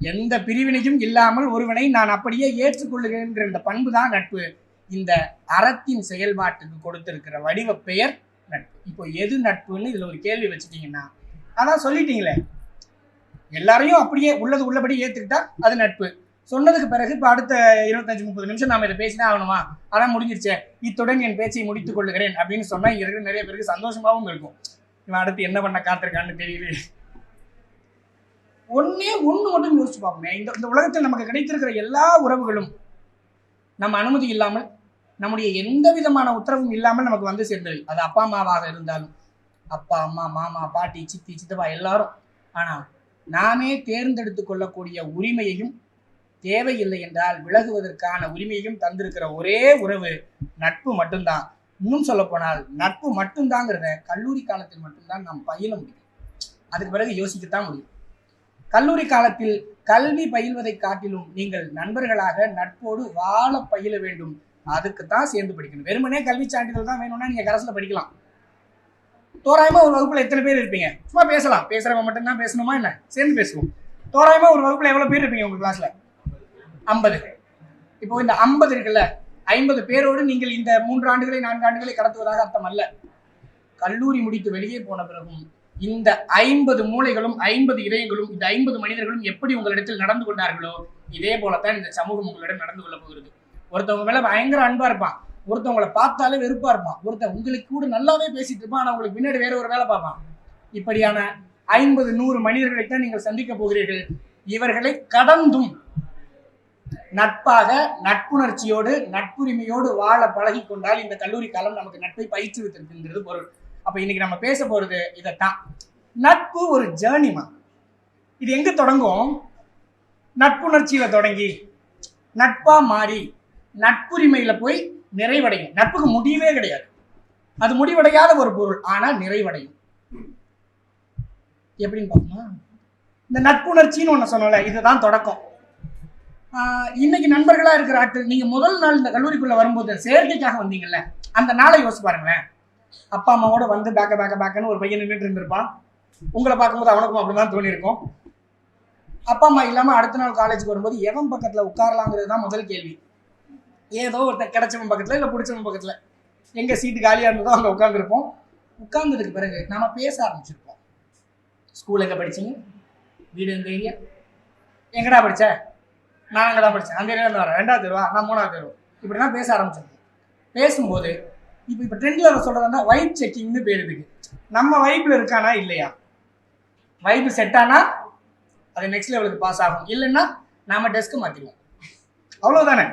எந்த பிரிவினையும் இல்லாமல் ஒருவனை நான் அப்படியே ஏற்றுக்கொள்ளுகிறேன் இந்த பண்பு தான் நட்பு. இந்த அறத்தின் செயல்பாட்டுக்கு கொடுத்திருக்கிற வடிவ பெயர் நட்பு. இப்போ எது நட்புன்னு இதுல ஒரு கேள்வி வச்சுட்டீங்கன்னா, அதான் சொல்லிட்டீங்களே, எல்லாரையும் அப்படியே உள்ளது உள்ளபடி ஏத்துக்கிட்டா அது நட்பு. சொன்னதுக்கு பிறகு இப்போ அடுத்த 25-30 நிமிஷம் நாம இதை பேசினா ஆகணுமா? அதான் முடிஞ்சிருச்சே, இத்துடன் என் பேச்சை முடித்துக் கொள்ளுகிறேன் அப்படின்னு சொன்னா இங்க இருக்கிற நிறைய பேருக்கு சந்தோஷமாவும் இருக்கும். இவன் அடுத்து என்ன பண்ண காத்திருக்கான்னு தெரியல. ஒண்ணு மட்டும் யோசிச்சு பார்ப்போமே, இந்த உலகத்தில் நமக்கு கிடைத்திருக்கிற எல்லா உறவுகளும் நம்ம அனுமதி இல்லாமல், நம்முடைய எந்த விதமான உத்தரவும் இல்லாமல் நமக்கு வந்து சேர்ந்தது. அது அப்பா அம்மாவாக இருந்தாலும், அப்பா அம்மா மாமா பாட்டி சித்தி சித்தப்பா எல்லாரும். ஆனா நாமே தேர்ந்தெடுத்து கொள்ளக்கூடிய உரிமையையும், தேவையில்லை என்றால் விலகுவதற்கான உரிமையையும் தந்திருக்கிற ஒரே உறவு நட்பு மட்டும்தான். இன்னும் சொல்ல போனால் நட்பு மட்டும்தாங்கிறத கல்லூரி காலத்தில் மட்டும்தான் நாம் பயில முடியும். அதுக்கு பிறகு யோசிக்கத்தான் முடியும். கல்லூரி காலத்தில் கல்வி பயில்வதை காட்டிலும் நீங்கள் நண்பர்களாக நட்போடு வாழ பயில வேண்டும். அதுக்குத்தான் சேர்ந்து படிக்கணும். வெறுமனே கல்வி சான்றிதழ் தான் வேணும்னா நீங்க கரஸ்ல படிக்கலாம். தோராயமா ஒரு வகுப்புல எத்தனை பேர் இருப்பீங்க? சும்மா பேசலாம், பேசுறவங்க மட்டும்தான் பேசணுமா என்ன? சேர்ந்து பேசுவோம். தோராயமா ஒரு வகுப்புல எவ்வளவு பேர் இருப்பீங்க உங்க கிளாஸ்ல? 50. இப்போ இந்த 50 இருக்குல்ல, 50 பேரோடு நீங்கள் இந்த 3 ஆண்டுகளை 4 ஆண்டுகளை கடத்துவதாக அர்த்தம் அல்ல. கல்லூரி முடித்து வெளியே போன பிறகும் இந்த 50 மூளைகளும் 50 இதயங்களும் இந்த 50 மனிதர்களும் எப்படி உங்களிடத்தில் நடந்து கொண்டார்களோ இதே போலத்தான் இந்த சமூகம் உங்களிடம் நடந்து கொள்ள போகிறது. ஒருத்தவங்க மேல பயங்கர அன்பா இருப்பான், ஒருத்தவங்களை பார்த்தாலே வெறுப்பா இருப்பான், ஒருத்தன் உங்களுக்கு கூட நல்லாவே பேசிட்டு இருப்பான், ஆனா உங்களுக்கு பின்னாடி வேற ஒரு வேலை பார்ப்பான். இப்படியான 50-100 மனிதர்களைத்தான் நீங்கள் சந்திக்க போகிறீர்கள். இவர்களை கடந்தும் நட்பாக, நட்புணர்ச்சியோடு, நட்புரிமையோடு வாழ பழகி கொண்டால் இந்த கல்லூரி காலம் நமக்கு நட்பை பயிற்றுவித்திருக்கின்றது பொருள். அப்ப இன்னைக்கு நம்ம பேச போறது இதைத்தான். நட்பு ஒரு ஜேர்னிமா. இது எங்க தொடங்கும்? நட்புணர்ச்சியில தொடங்கி நட்பா மாறி நட்புரிமையில போய் நிறைவடையும். நட்புக்கு முடிவே கிடையாது, அது முடிவடையாத ஒரு பொருள், ஆனா நிறைவடையும். எப்படின்னு பார்ப்போமா? இந்த நட்புணர்ச்சின்னு ஒண்ணு சொன்னோம்ல, இதுதான் தொடக்கம். இன்னைக்கு நண்பர்களா இருக்கிற ஆட்கள், நீங்க முதல் நாள் இந்த கல்லூரிக்குள்ள வரும்போது சேர்க்கைக்காக வந்தீங்கல்ல, அந்த நாளை யோசிச்சு பாருங்களேன். அப்பா அம்மாவோட வந்து பேக்கன்னு ஒரு பையன் நின்றுட்டு இருந்திருப்பான். உங்களை பார்க்கும்போது அவனுக்கும் அப்படிதான் தோணி இருக்கும். அப்பா அம்மா இல்லாம அடுத்த நாள் காலேஜுக்கு வரும்போது எவன் பக்கத்துல உட்காரலாங்கிறது தான் முதல் கேள்வி. ஏதோ ஒருத்தன் கிடைச்சவன் பக்கத்துல இல்ல பிடிச்சவன் பக்கத்துல, எங்க சீட்டு காலியா இருந்ததோ அங்க உட்காந்துருப்போம். உட்கார்ந்ததுக்கு பிறகு நாம பேச ஆரம்பிச்சிருப்போம். ஸ்கூல் எங்க படிச்சீங்க? வீடு எந்த ஏரியா? எங்கடா படிச்ச? நான் அங்கே தான் படித்தேன், அந்த ஏரியாவில் வரேன், 2வது தெருவா, நான் 3வது தெருவா. இப்படி தான் பேச ஆரம்பிச்சிருக்கேன். பேசும்போது இப்போ ட்ரெண்டில் சொல்கிறதா வைப் செக்கிங்னு பேர் இதுக்கு. நம்ம வைப்பில் இருக்கானா இல்லையா? வைப்பு செட் ஆனால் அது நெக்ஸ்ட் லெவலுக்கு பாஸ் ஆகும், இல்லைன்னா நாம டெஸ்க்கு மாற்றிடுவோம். அவ்வளோதானே.